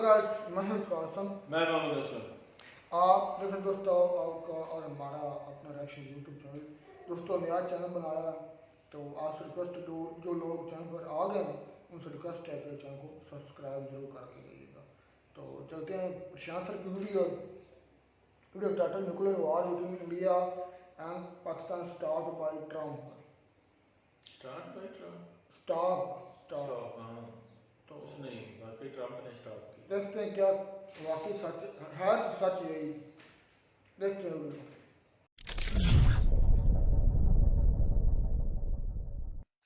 Guys, मैं हूं कासिम। मैं मोहम्मद असलम। आप जैसे दोस्तों, आपका और हमारा अपना रिएक्शन यूट्यूब चैनल दोस्तों नया चैनल बनाया है, तो आपसे रिक्वेस्ट जो लोग चैनल पर आ गए हैं उनसे रिक्वेस्ट है कि चैनल को सब्सक्राइब जरूर करके जाइएगा। तो चलते हैं शाह सर की video title nuclear war between India and Pakistan start by Trump. Stop stop. हाँ, तो उसने वाकई ट्रम्प ने स्टॉप की। देखते हैं क्या वाकई सच है, सच यही देखते हैं वीडियो।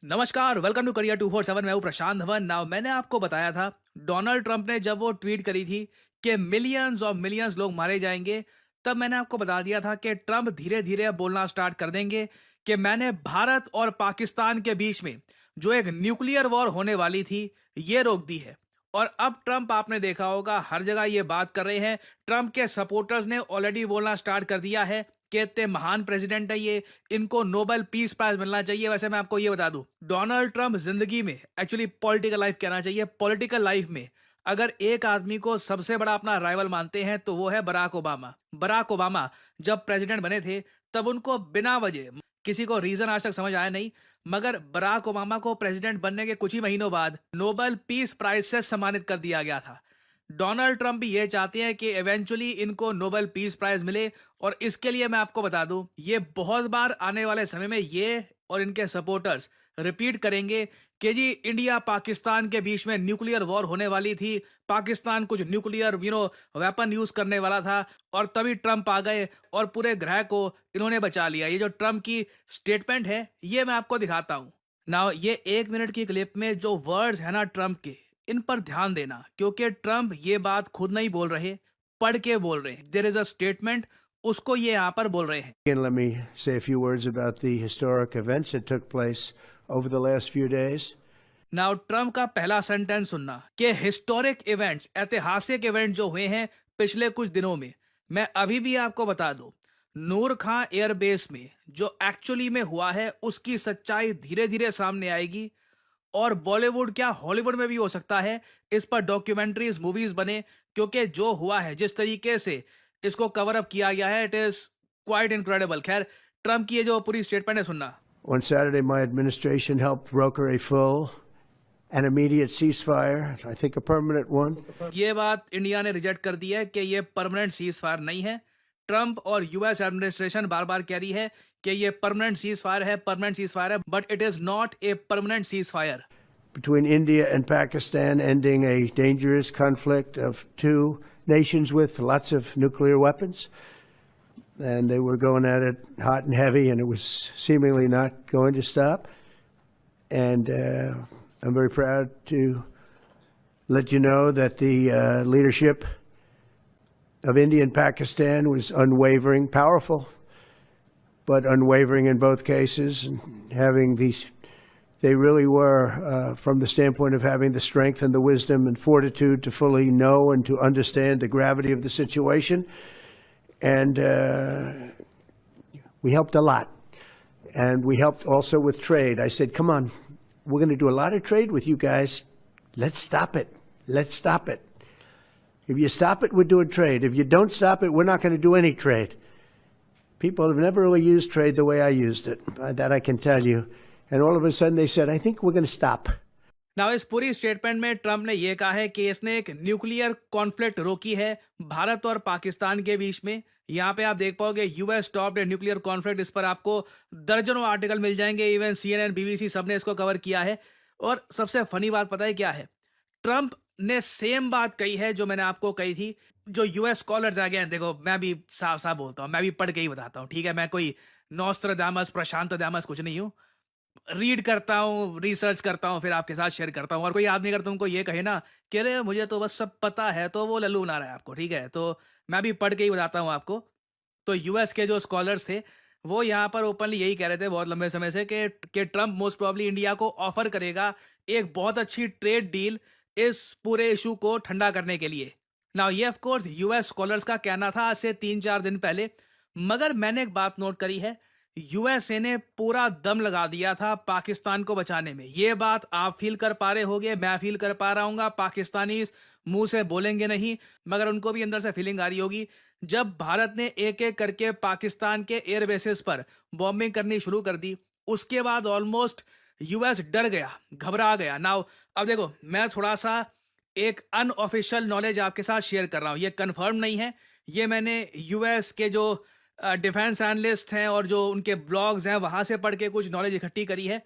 नमस्कार, वेलकम टू करियर 247। मैं हूं प्रशांत धवन। नाउ मैंने आपको बताया था डोनाल्ड ट्रंप ने जब वो ट्वीट करी थी कि मिलियंस और मिलियंस लोग मारे जाएंगे, तब मैंने आपको बता दिया था कि ट्रंप धीरे धीरे अब बोलना स्टार्ट कर देंगे कि मैंने भारत और पाकिस्तान के बीच में जो एक न्यूक्लियर वॉर होने वाली थी ये रोक दी है। और अब ट्रंप, आपने देखा होगा, हर जगह ये बात कर रहे हैं। ट्रंप के सपोर्टर्स ने ऑलरेडी बोलना स्टार्ट कर दिया है कि इतने महान प्रेसिडेंट है ये, इनको नोबेल पीस प्राइज मिलना चाहिए। वैसे मैं आपको ये बता दूं, डोनाल्ड ट्रंप जिंदगी में, एक्चुअली पॉलिटिकल लाइफ कहना चाहिए, पॉलिटिकल लाइफ में अगर एक आदमी को सबसे बड़ा अपना राइवल मानते हैं तो वो है बराक ओबामा। बराक ओबामा जब प्रेसिडेंट बने थे तब उनको बिना वजह, किसी को रीजन आज तक समझ आया नहीं, मगर बराक ओबामा को प्रेसिडेंट बनने के कुछ ही महीनों बाद नोबेल पीस प्राइज से सम्मानित कर दिया गया था। डोनाल्ड ट्रंप भी ये चाहते हैं कि इवेंचुअली इनको नोबेल पीस प्राइज मिले, और इसके लिए मैं आपको बता दूं, ये बहुत बार आने वाले समय में ये और इनके सपोर्टर्स रिपीट करेंगे कि जी इंडिया पाकिस्तान के बीच में न्यूक्लियर वॉर होने वाली थी, पाकिस्तान कुछ न्यूक्लियर वेपन यूज करने वाला था, और तभी ट्रंप आ गए और पूरे ग्रह को इन्होंने बचा लिया। ये जो ट्रंप की स्टेटमेंट है ये मैं आपको दिखाता हूं। नाउ ये 1 मिनट की क्लिप में जो वर्ड्स है ना ट्रंप के, इन पर ध्यान देना, क्योंकि ट्रंप ये बात खुद नहीं बोल रहे, पढ़ के बोल रहे हैं। देयर इज अ स्टेटमेंट, उसको ये यहाँ पर बोल रहे हैं। Again, let me say a few words about the historic events that took place over the last few days. Now Trump का पहला सेंटेंस सुनना कि हिस्टोरिक इवेंट्स, ऐतिहासिक इवेंट जो हुए हैं पिछले कुछ दिनों में। मैं अभी भी आपको बता दूं, नूर खां एयरबेस में जो एक्चुअली में हुआ है उसकी सच्चाई धीरे धीरे सामने आएगी, और बॉलीवुड क्या हॉलीवुड में भी हो सकता है इस पर डॉक्यूमेंट्रीज, मूवीज बने, क्योंकि जो हुआ है, जिस तरीके से इसको कवर अप किया गया है, इट इज क्वाइट इनक्रेडिबल। खैर, ट्रंप की ये जो पूरी स्टेटमेंट है सुनना। On Saturday, my administration helped broker a full and immediate ceasefire, I think a permanent one. ये बात इंडिया ने रिजेक्ट कर दी है कि ये परमानेंट सीज फायर नहीं है। ट्रंप और यूएस एडमिनिस्ट्रेशन बार बार कह रही है कि ये परमानेंट सीज फायर है, परमानेंट सीज फायर है, but it is not a permanent cease fire. Between India and Pakistan, ending a dangerous conflict of two nations with lots of nuclear weapons. And they were going at it hot and heavy, and it was seemingly not going to stop. And I'm very proud to let you know that the leadership of India and Pakistan was unwavering, powerful, but unwavering in both cases, and having these. They really were, from the standpoint of having the strength and the wisdom and fortitude to fully know and to understand the gravity of the situation. And we helped a lot. And we helped also with trade. I said, come on, we're going to do a lot of trade with you guys. Let's stop it. Let's stop it. If you stop it, we're doing trade. If you don't stop it, we're not going to do any trade. People have never really used trade the way I used it. That I can tell you. And all of a sudden they said, I think we're going to stop. Now इस पूरी statement में Trump ने यह कहा है कि इसने एक न्यूक्लियर कॉन्फ्लिक्ट रोकी है भारत और पाकिस्तान के बीच में। यहाँ पे आप देख पाओगे US stopped a nuclear conflict, इस पर आपको दर्जनों आर्टिकल मिल जाएंगे, इवन सीएनएन, बीबीसी सबने इसको कवर किया है। और सबसे फनी बात पता है क्या है, ट्रंप ने सेम बात कही है जो मैंने आपको कही थी। जो यूएस स्कॉलर्स आ गए हैं, देखो मैं भी साफ साफ बोलता हूँ, मैं भी पढ़ के ही बताता हूँ, ठीक है, मैं कोई नॉस्ट्राडामस, प्रशांतदामस कुछ नहीं हूँ। रीड करता हूँ, रिसर्च करता हूँ, फिर आपके साथ शेयर करता हूँ। और कोई आदमी अगर तुमको ये कहे ना कि अरे मुझे तो बस सब पता है, तो वो लल्लू बना रहा है आपको, ठीक है। तो मैं भी पढ़ के ही बताता हूँ आपको। तो यूएस के जो स्कॉलर्स थे वो यहाँ पर ओपनली यही कह रहे थे बहुत लंबे समय से कि ट्रंप मोस्ट प्रोबेबली इंडिया को ऑफर करेगा एक बहुत अच्छी ट्रेड डील इस पूरे इशू को ठंडा करने के लिए। नाउ ये ऑफ कोर्स यूएस स्कॉलर्स का कहना था आज से 3-4 दिन पहले, मगर मैंने एक बात नोट करी है, यूएसए ने पूरा दम लगा दिया था पाकिस्तान को बचाने में। ये बात आप फील कर पा रहे होगे, मैं फील कर पा रहा हूँ। पाकिस्तानीज मुंह से बोलेंगे नहीं, मगर उनको भी अंदर से फीलिंग आ रही होगी। जब भारत ने एक एक करके पाकिस्तान के एयर बेसिस पर बॉम्बिंग करनी शुरू कर दी, उसके बाद ऑलमोस्ट यूएस डर गया, घबरा गया। नाउ अब देखो, मैं थोड़ा सा एक अनऑफिशियल नॉलेज आपके साथ शेयर कर रहा हूं, ये कंफर्म नहीं है, ये मैंने यूएस के जो डिफेंस एनालिस्ट हैं और जो उनके ब्लॉग्स हैं वहां से पढ़ के कुछ नॉलेज इकट्ठी करी है।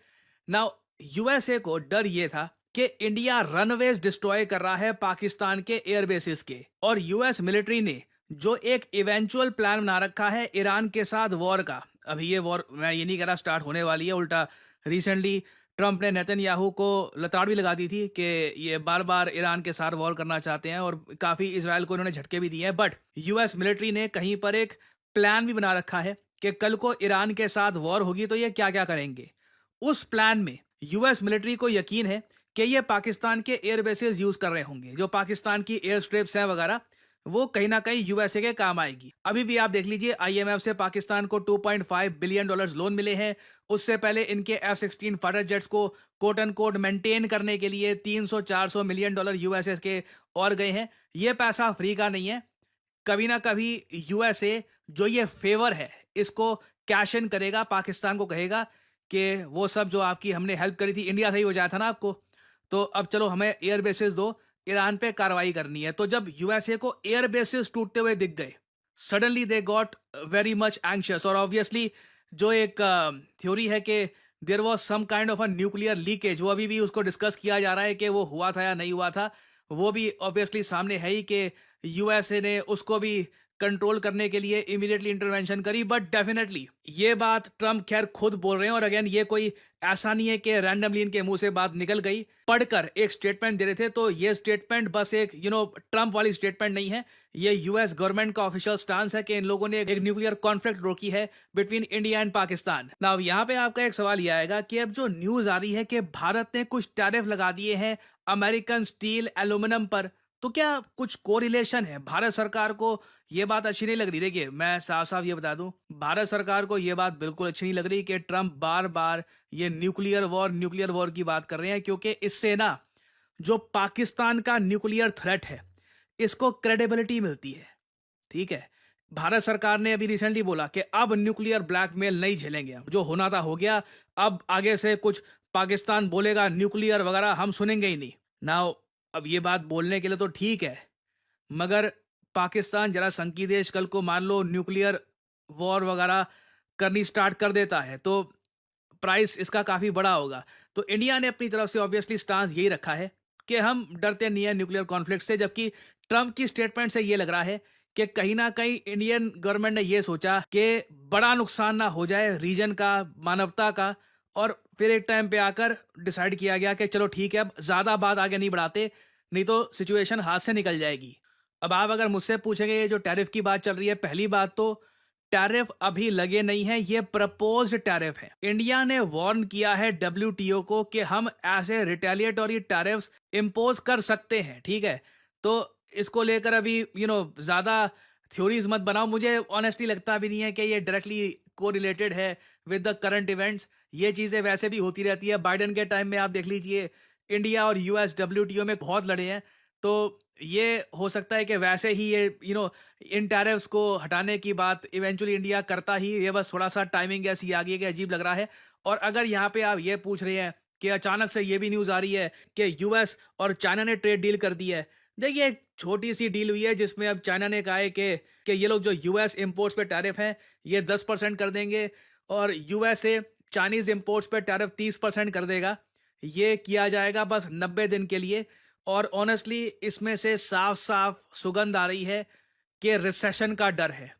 नाउ यूएसए को डर ये था कि इंडिया रनवेज डिस्ट्रॉय कर रहा है पाकिस्तान के एयर बेसिस के, और यूएस मिलिट्री ने जो एक इवेंचुअल प्लान बना रखा है ईरान के साथ वॉर का। अभी ये वॉर मैं ये नहीं कह रहा स्टार्ट होने वाली है, उल्टा रिसेंटली ट्रंप ने नेतन्याहू को लताड़ भी लगा दी थी कि ये बार बार ईरान के साथ वॉर करना चाहते हैं, और काफी इजराइल को इन्होंने झटके भी दिए हैं। बट यूएस मिलिट्री ने कहीं पर एक प्लान भी बना रखा है कि कल को ईरान के साथ वॉर होगी तो ये क्या क्या करेंगे। उस प्लान में यूएस मिलिट्री को यकीन है कि ये पाकिस्तान के एयर बेसेस यूज कर रहे होंगे, जो पाकिस्तान की एयर स्ट्रिप्स हैं वगैरह, वो कहीं ना कहीं यूएसए के काम आएगी। अभी भी आप देख लीजिए, आईएमएफ से पाकिस्तान को $2.5 बिलियन लोन मिले हैं। उससे पहले इनके F-16 फाइटर जेट्स को कोट एंड कोट मेंटेन करने के लिए $300-400 मिलियन यूएसए के और गए हैं। ये पैसा फ्री का नहीं है, कभी ना कभी यूएसए जो ये फेवर है इसको कैश इन करेगा, पाकिस्तान को कहेगा कि वो सब जो आपकी हमने हेल्प करी थी, इंडिया से ही हो जाया था ना आपको, तो अब चलो हमें एयर बेसिस दो, ईरान पे कार्रवाई करनी है। तो जब यूएसए को एयर बेसिस टूटते हुए दिख गए, suddenly they got very much anxious. और ऑब्वियसली जो एक थ्योरी है कि there was some kind of a nuclear leakage, वो अभी भी उसको डिस्कस किया जा रहा है कि वो हुआ था या नहीं हुआ था। वो भी ऑब्वियसली सामने है ही कि यूएसए ने उसको भी कंट्रोल करने के लिए इमीडिएटली इंटरवेंशन करी। बट डेफिनेटली ये बात ट्रम्प खैर खुद बोल रहे हैं, और अगेन ये कोई ऐसा नहीं है कि रैंडमली इनके मुंह से बात निकल गई, पढ़कर एक स्टेटमेंट दे रहे थे। तो ये स्टेटमेंट बस एक ट्रम्प वाली स्टेटमेंट नहीं है, ये यूएस गवर्नमेंट का ऑफिशियल स्टांस है कि इन लोगों ने एक न्यूक्लियर कॉन्फ्लिक्ट रोकी है between India and Pakistan. Now यहाँ पे आपका एक सवाल यह आएगा कि अब जो न्यूज आ रही है कि भारत ने कुछ टैरिफ लगा दिए हैं अमेरिकन स्टील एल्यूमिनियम पर, तो क्या कुछ कोरिलेशन है? भारत सरकार को ये बात अच्छी नहीं लग रही। देखिए, मैं साफ साफ ये बता दूं, भारत सरकार को ये बात बिल्कुल अच्छी नहीं लग रही कि ट्रम्प बार बार ये न्यूक्लियर वॉर की बात कर रहे हैं, क्योंकि इससे ना जो पाकिस्तान का न्यूक्लियर थ्रेट है इसको क्रेडिबिलिटी मिलती है। ठीक है, भारत सरकार ने अभी रिसेंटली बोला कि अब न्यूक्लियर ब्लैकमेल नहीं झेलेंगे, जो होना था हो गया, अब आगे से कुछ पाकिस्तान बोलेगा न्यूक्लियर वगैरह हम सुनेंगे ही नहीं। नाउ अब ये बात बोलने के लिए तो ठीक है, मगर पाकिस्तान जरा संकी देश कल को मान लो न्यूक्लियर वॉर वगैरह करनी स्टार्ट कर देता है तो प्राइस इसका काफ़ी बड़ा होगा। तो इंडिया ने अपनी तरफ से ऑब्वियसली स्टांस यही रखा है कि हम डरते नहीं है न्यूक्लियर कॉन्फ्लिक्ट से, जबकि ट्रम्प की स्टेटमेंट से ये लग रहा है कि कहीं ना कहीं इंडियन गवर्नमेंट ने ये सोचा कि बड़ा नुकसान ना हो जाए रीजन का, मानवता का, और फिर एक टाइम पे आकर डिसाइड किया गया कि चलो ठीक है, अब ज़्यादा बात आगे नहीं बढ़ाते, नहीं तो सिचुएशन हाथ से निकल जाएगी। अब आप अगर मुझसे पूछेंगे ये जो टैरिफ की बात चल रही है, पहली बात तो टैरिफ अभी लगे नहीं है, ये प्रपोज्ड टैरिफ है। इंडिया ने वार्न किया है WTO को कि हम ऐसे रिटेलिएटरी टैरिफ्स इम्पोज कर सकते हैं। ठीक है, तो इसको लेकर अभी ज़्यादा थ्योरीज मत बनाओ। मुझे ऑनेस्टली लगता भी नहीं है कि ये डायरेक्टली कोरिलेटेड है विद द करंट इवेंट्स। ये चीज़ें वैसे भी होती रहती है। बाइडेन के टाइम में आप देख लीजिए, इंडिया और यूएस WTO में बहुत लड़े हैं, तो ये हो सकता है कि वैसे ही ये इन टैरिफ्स को हटाने की बात इवेंचुअली इंडिया करता ही, ये बस थोड़ा सा टाइमिंग ऐसी आ गई है कि अजीब लग रहा है। और अगर यहाँ पे आप ये पूछ रहे हैं कि अचानक से ये भी न्यूज़ आ रही है कि यूएस और चाइना ने ट्रेड डील कर दी है, देखिए एक छोटी सी डील हुई है जिसमें अब चाइना ने कहा है कि ये लोग जो यूएस इम्पोर्ट्स पे टैरिफ हैं ये 10% कर देंगे, और यूएसए चाइनीज़ इम्पोर्ट्स पे टैरिफ 30% कर देगा। ये किया जाएगा बस 90 दिन के लिए। और ऑनेस्टली इसमें से साफ साफ सुगंध आ रही है कि रिसेशन का डर है,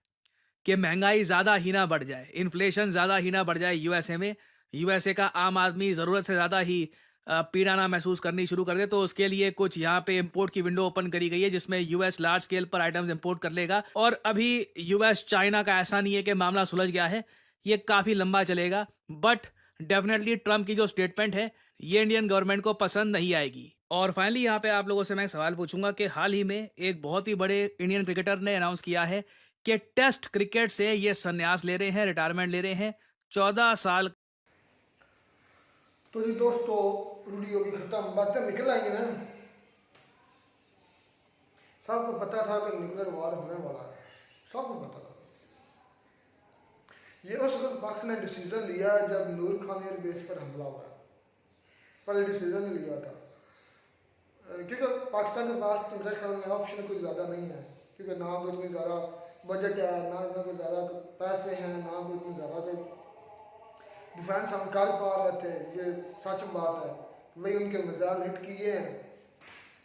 कि महंगाई ज़्यादा ही ना बढ़ जाए, इन्फ्लेशन ज़्यादा ही ना बढ़ जाए यूएसए में, यूएसए का आम आदमी ज़रूरत से ज़्यादा ही पीड़ा ना महसूस करनी शुरू कर दे। तो उसके लिए कुछ यहाँ पे इंपोर्ट की विंडो ओपन करी गई है जिसमें यूएस लार्ज स्केल पर आइटम्स इंपोर्ट कर लेगा। और अभी यूएस चाइना का ऐसा नहीं है कि मामला सुलझ गया है, ये काफ़ी लंबा चलेगा। बट डेफिनेटली ट्रम्प की जो स्टेटमेंट है ये इंडियन गवर्नमेंट को पसंद नहीं आएगी। और फाइनली यहाँ पे आप लोगों से मैं एक सवाल पूछूंगा कि हाल ही में एक बहुत ही बड़े इंडियन क्रिकेटर ने अनाउंस किया है कि टेस्ट क्रिकेट से ये संन्यास ले रहे हैं, रिटायरमेंट ले रहे हैं 14 साल। तो जी दोस्तों, वीडियो की खत्म बातें निकल आई ना, सबको पता था कि न्यूक्लियर वार होने वाला है, सबको पता था। ये उस वक्त पाकिस्तान ने डिसीजन लिया जब नूर खान एयरबेस पर हमला हुआ, पहले डिसीजन नहीं लिया था, क्योंकि पाकिस्तान के पास तो मेरे ख्याल में ऑप्शन कोई ज़्यादा नहीं है, क्योंकि ना कोई इतनी ज़्यादा बजट है, ना कोई ज़्यादा पैसे हैं, ना कोई इतनी ज़्यादा कोई डिफेंस हम कर पा रहे थे। ये सच बात है, वही उनके मिसाइल हिट किए हैं,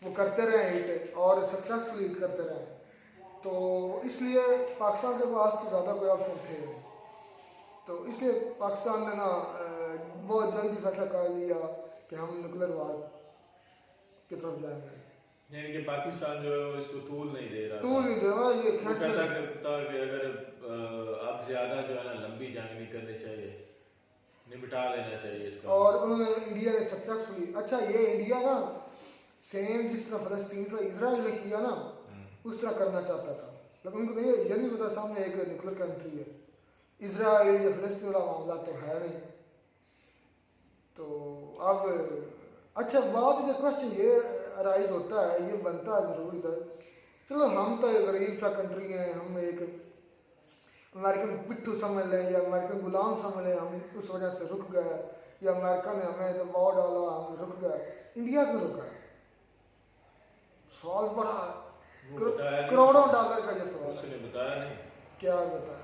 वो करते रहे हिट और सक्सेसफुली हिट करते रहे, तो इसलिए पाकिस्तान के पास तो ज़्यादा कोई ऑप्शन थे, तो इसलिए पाकिस्तान ने ना बहुत जल्दी फैसला कर लिया कि हम न्यूक्लियर वार की तरफ जाएंगे। यानी कि पाकिस्तान जो है वो इसको तूल नहीं दे रहा तो नहीं दे रहा, ये वो खैर कहता कि अगर अब ज्यादा जो है ना लंबी जंग नहीं करनी चाहिए, निपटा लेना चाहिए इसका। और उन्होंने इंडिया ने सक्सेसफुली, अच्छा ये इंडिया ना सेम जिस तरह फलस्तीन पर इजराइल ने किया ना उस तरह करना चाहता था, लेकिन उनको ये नहीं पता सामने एक न्यूक्लियर कंट्री है, इजराइल या फलस्तीन वाला मामला तो है नहीं। तो अब अच्छा बात जो क्वेश्चन ये अराइज होता है, ये बनता है ज़रूर इधर, चलो हम तो एक गरीब सा कंट्री हैं, हम एक अमेरिकन पिट्ठू समझ लें या अमेरिकन गुलाम समझ लें, हम उस वजह से रुक गए, या अमेरिका ने हमें दबाव डाला हम रुक गए। इंडिया क्यों रुका? सवाल बड़ा वो बताया नहीं करोड़ों डॉलर का ये सवाल है। उसने बताया नहीं, क्या बताया?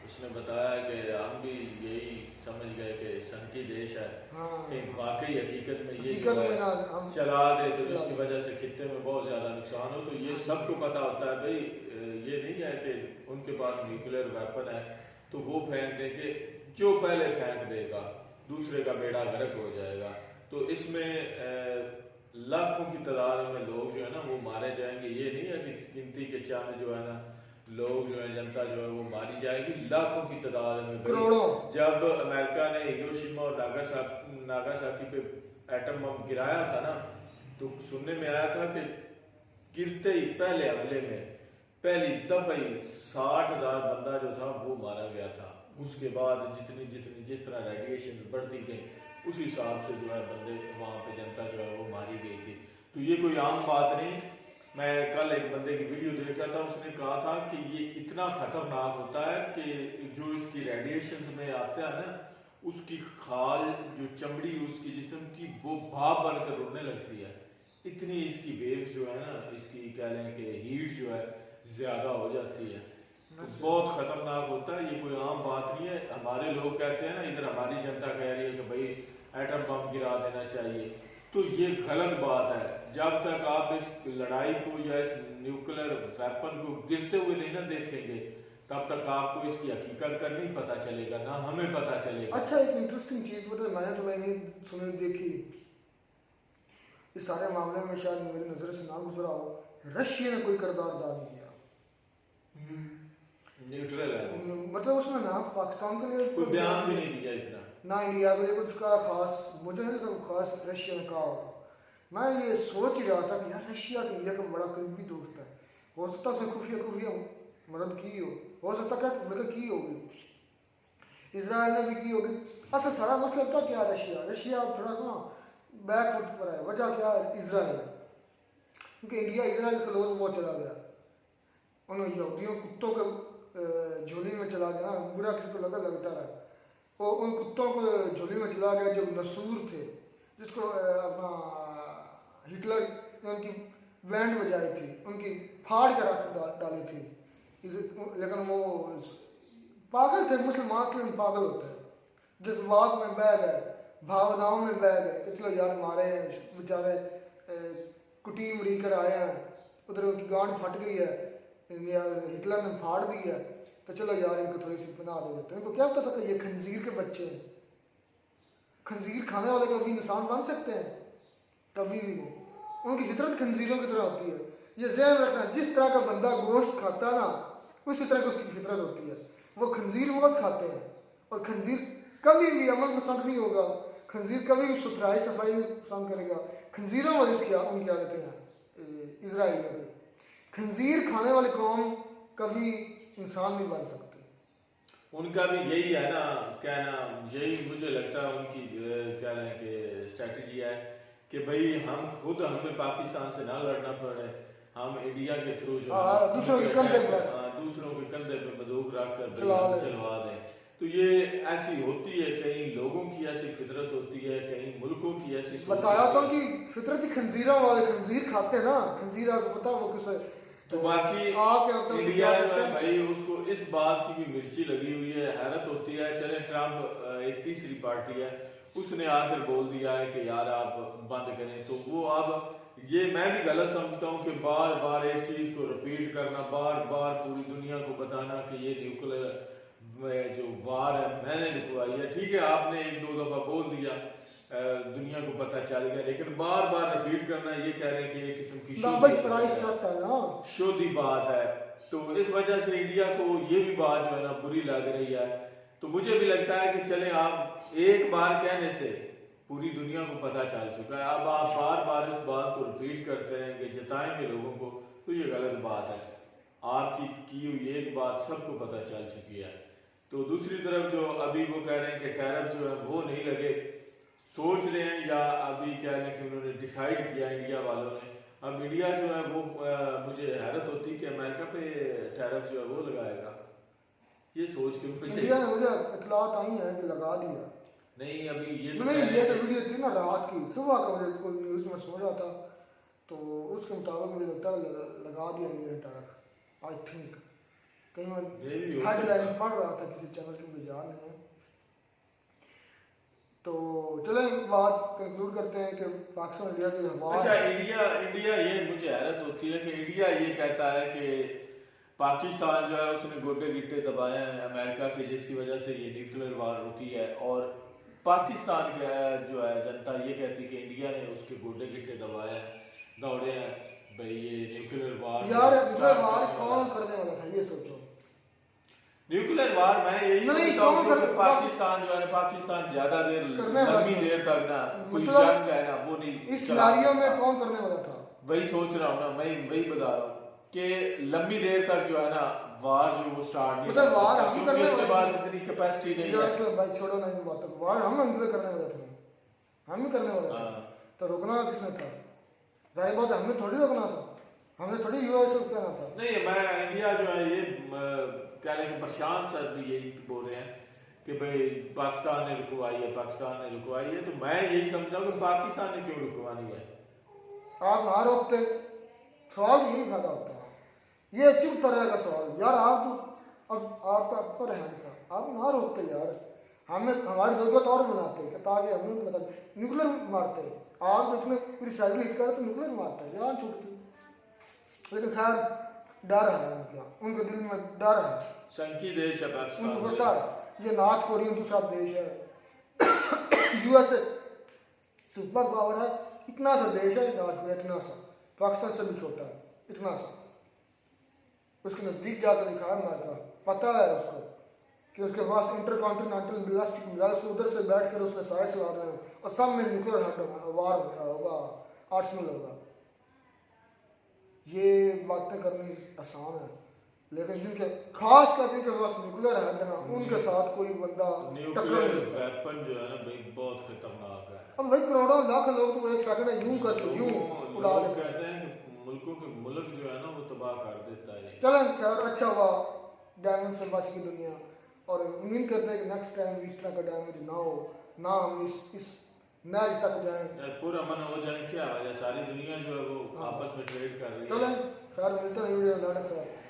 उसने बताया कि हम भी यही समझ गए कि संकी देश है, हाँ कि वाकई हकीकत में ये हकीकत जो में है ना हम चला दे तो चला जिसकी दे। वजह से खित्ते में बहुत ज्यादा नुकसान हो, तो ये सबको पता होता है भाई, ये नहीं है कि उनके पास न्यूक्लियर वेपन है तो वो फेंक देंगे, जो पहले फेंक देगा दूसरे का बेड़ा गर्क हो जाएगा। तो इसमें लाखों की तादाद में लोग जो है ना वो मारे जाएंगे, ये नहीं है कि गिनती के चंद जो है ना लोग जो है जनता जो है वो मारी जाएगी, लाखों की तादाद में। करोड़ों। जब अमेरिका ने हिरोशिमा और नागासाकी पे एटम बम गिराया था ना, तो सुनने में आया था कि गिरते ही पहले हमले में पहली दफा ही 60,000 बंदा जो था वो मारा गया था। उसके बाद जितनी जितनी जिस तरह रेडिएशन बढ़ती गई उस हिसाब से जो है बंदे वहाँ पे जनता जो है वो मारी गई थी। तो ये कोई आम बात नहीं। मैं कल एक बंदे की वीडियो देख रहा था, उसने कहा था कि ये इतना खतरनाक होता है कि जो इसकी रेडिएशन में आता है ना, उसकी खाल जो चमड़ी उसकी जिस्म की वो भाप बनकर उड़ने लगती है, इतनी इसकी वेव्स जो है ना, इसकी कह लें कि हीट जो है ज्यादा हो जाती है, तो बहुत खतरनाक होता है। ये कोई आम बात नहीं है। हमारे लोग कहते हैं ना, इधर हमारी जनता कह रही है कि भाई एटम बम गिरा देना चाहिए, तो ये गलत बात है। जब तक आप इस लड़ाई को या इस न्यूक्लियर वेपन को गिरते हुए नहीं ना देखेंगे, तब तक आपको इसकी हकीकत का नहीं पता चलेगा, ना हमें पता चलेगा। अच्छा एक इंटरेस्टिंग चीज़ बता, मैंने तो नहीं सुनी देखी, इस सारे मामले में शायद मेरी नज़र से ना गुजरा हो, रशिया ने कोई किरदार अदा नहीं किया। न्यूट्रल है, मतलब उसमें ना पाकिस्तान के लिए कोई बयान भी नहीं दिया इतना। ना इंडिया को कुछ का खास, मुझे नहीं तो खास रशिया ने कहा होगा। मैं ये सोच ही रहा था कि यार रशिया तो इंडिया का बड़ा करीबी दोस्त है, हो सकता है उसने खुफिया मदद की हो सकता क्या मेरे की होगी, इसराइल ने भी की होगी। असल सारा मसला था क्या, रशिया थोड़ा सा बैकफुट पर है। वजह क्या है? इसराइल, क्योंकि इंडिया इसराइल क्लोज वो चला गया, उन यहूदियों कुत्तों के झोली में चला गया ना, बुरा किसी को लगता रहा, वो उन कुत्तों को झोली में चला गया जो नसूर थे, जिसको अपना हिटलर ने उनकी बैंड बजाई थी, उनकी फाड़ कर रख डाली थी, लेकिन वो पागल थे। मुसलमान के पागल होते हैं, जज्बात में बह गए, भावनाओं में बह गए कि चलो यार मारे बेचारे कुटी मरी कर आए हैं, उधर उनकी गांड फट गई है, हिटलर ने फाड़ दी है, तो चलो यार इनको थोड़ी सी पनाह दे देते हैं। इनको क्या पता था ये खंजीर के बच्चे हैं, खंजीर खाने वाले कभी इंसान बन सकते हैं? कभी भी नहीं। उनकी फितरत खंजीरों की तरह होती है, ये ज़हन रखना। जिस तरह का बंदा गोश्त खाता ना, उसी तरह की उसकी फितरत होती है। वो खंजीर बहुत खाते हैं, और खंजीर कभी भी अमन पसंद नहीं होगा, खंजीर कभी भी सुथराई सफाई नहीं पसंद करेगा। खंजीरों वाली उनकी आदतें हैं इसराइलियों की। खंजीर खाने वाली कौम कभी इंसान नहीं बन सकती। उनका भी यही है ना कहना, यही मुझे लगता है उनकी कह लें कि स्ट्रैटेजी है कि भाई हम खुद, हमें पाकिस्तान से ना लड़ना पड़े, हम इंडिया के थ्रू जो हाँ, है दूसरों के उनके कंधे attack पर। कर- हाँ, दूसरों के कंधे पे बंदूक रख कर चला भाई हम ले। चलवा दें। तो ये ऐसी होती है, कई लोगों की ऐसी फितरत होती है, कई मुल्कों की ऐसी सोच बताया होती तो है। कि फितरत ही खंजीरा वाले खंजीर खाते ना, खंजीर आपको पता वो किसे। तो बाकी आप क्या बताओ इंडिया क्या जो कहते है हैं? भाई उसको इस बात की भी मिर्ची लगी हुई है, हैरत होती है। चले ट्रम्प एक तीसरी पार्टी है, उसने आकर बोल दिया है कि यार आप बंद करें, तो वो अब ये मैं भी गलत समझता हूँ कि बार बार एक चीज को रिपीट करना, बार बार पूरी दुनिया को बताना कि ये न्यूक्लियर जो वार है मैंने रुकवाई है। ठीक है, आपने एक दो दफा बोल दिया, दुनिया को पता चल गया, लेकिन बार बार रिपीट करना, ये कह रहे हैं कि ये किस्म की ना भाई प्राइस चाहता है ना। शोधी बात है। तो इस वजह से इंडिया को ये भी बात जो है ना बुरी लग रही है। तो मुझे भी लगता है कि चले आप एक बार कहने से पूरी दुनिया को पता चल चुका है, अब आप बार बार इस बात को रिपीट करते रहेंगे, जताएंगे लोगों को, तो ये गलत बात है। आपकी की हुई एक बात सबको पता चल चुकी है। तो दूसरी तरफ जो अभी वो कह रहे हैं कि टैरिफ जो है वो नहीं लगे, सोच रहे हैं या अभी कह रहे हैं कि उन्होंने डिसाइड किया इंडिया वालों ने। अब इंडिया जो है वो मुझे हैरत होती है कि अमेरिका पे टैरिफ जो है वो लगाएगा। ये सोच के मुझे इंडिया ने मुझे इतलात आई है कि लगा दिया। नहीं, अभी ये तो नहीं, कह रहे ये हैं तो कि- वीडियो थी ना रात की, सुबह का मुझे कोई न्यूज़ में सुन रहा था, तो उसके मुताबिक मुझे लगता है लगा दिया इंडिया टैरिफ, आई थिंक। कहीं मैं ये भी हो हेडलाइन सकता है। पढ़ रहा था किसी चैनल की, मुझे याद नहीं है। तो चलो एक बात कंक्लूड करते हैं कि पाकिस्तान इंडिया की हवा अच्छा, इंडिया ये मुझे हैरत होती है कि इंडिया ये कहता है कि पाकिस्तान जो है उसने गोटे गिट्टे दबाए हैं अमेरिका के, जिसकी वजह से ये न्यूक्लियर वार रुकी है, और पाकिस्तान के जो है जनता ये कहती है कि इंडिया ने उसके गोटे गिट्टे दबाए हैं, दौड़े हैं भाई ये न्यूक्लियर वार यार start न्यूक्लियर वार करने वाला कौन है। करने वाला था ये सोचो। न्यूक्लियर वार मैं यही नहीं, समझता हूँ कौन कि कर- पाकिस्तान जो है ना, पाकिस्तान ज्यादा देर करने वाला लंबी था। देर तक ना कोई मतलब जंग है ना वो नहीं इस चला सिनारियो में सकता। कौन करने वाला था? वही सोच रहा हूँ ना, मैं वही बता रहा हूँ कि लंबी देर तक जो है ना वार जो वो स्टार्ट नहीं मतलब कर वार सकता, हम क्योंकि करने उसके वाले बाद थे। इतनी कैपेसिटी नहीं यार है। इसलिए भाई छोड़ो ना इन बातों को, वार हम एंजॉय करने वाले थे, हम ही करने वाले थे। हाँ। तो रोकना किसने था? जाहिर बात है हमें थोड़ी रोकना था, हमें थोड़ी यूएस को कहना था। नहीं, मैं इंडिया जो है ये कह लें कि प्रशांत सर भी यही बोल रहे हैं कि भाई पाकिस्तान ने रुकवाई है, पाकिस्तान ने रुकवाई है, तो मैं यही समझता हूँ कि पाकिस्तान ने क्यों रुकवानी है। आप ना रोकते, सवाल यही पैदा होता है। ये अच्छी तरह का सवाल यार, आप तो अब आपका अपर हैंड था, आप ना रोकते यार, हमें हमारी जरूरत और बनाते ताकि हमें पता न्यूक्लियर मारते। आप इतने प्रिसाइजली हिट कर तो न्यूक्लियर मारता है, जान छूटती। लेकिन खैर डर है उनका, उनके दिल में डर है, संकी देश है उनको पाकिस्तान। पता है ये नॉर्थ कोरिया दूसरा देश है, यूएसए सुपर पावर है, इतना सा देश है नॉर्थ कोरिया, इतना सा, पाकिस्तान से भी छोटा है, इतना सा। उसके नज़दीक जाकर दिखा है अमेरिका, पता है उसको कि उसके पास इंटरकॉन्टिनेंटल बैलिस्टिक मिसाइल्स, उधर से बैठ कर उसने साइड चला रहे हैं, और सब में न्यूक्लियर हेड वार होगा, आर्सनल होगा। ये बातें करनी आसान है, लेकिन जिनके खास कर जिनके पास न्यूक्लियर हेड ना, उनके साथ कोई बंदा टक्कर न्यूक्लियर नहीं देता। वेपन जो है ना भाई बहुत खतरनाक है। अब भाई करोड़ों लाख लोग तो एक सेकंड में यूं करके यूं उड़ा लोग देते हैं। कहते हैं कि मुल्कों के मुल्क जो है ना वो तबाह कर देता है। चलें खैर, अच्छा हुआ डैमेज से बच गई दुनिया, और उम्मीद करते हैं कि नेक्स्ट टाइम इस तरह का डैमेज ना हो, ना हम इस नैज तक जाएं। यार पूरा मन हो जाए क्या वजह, सारी दुनिया जो है वो हाँ। आपस में ट्रेड कर रही है। चलें खैर, मिलते हैं वीडियो में, नाटक से।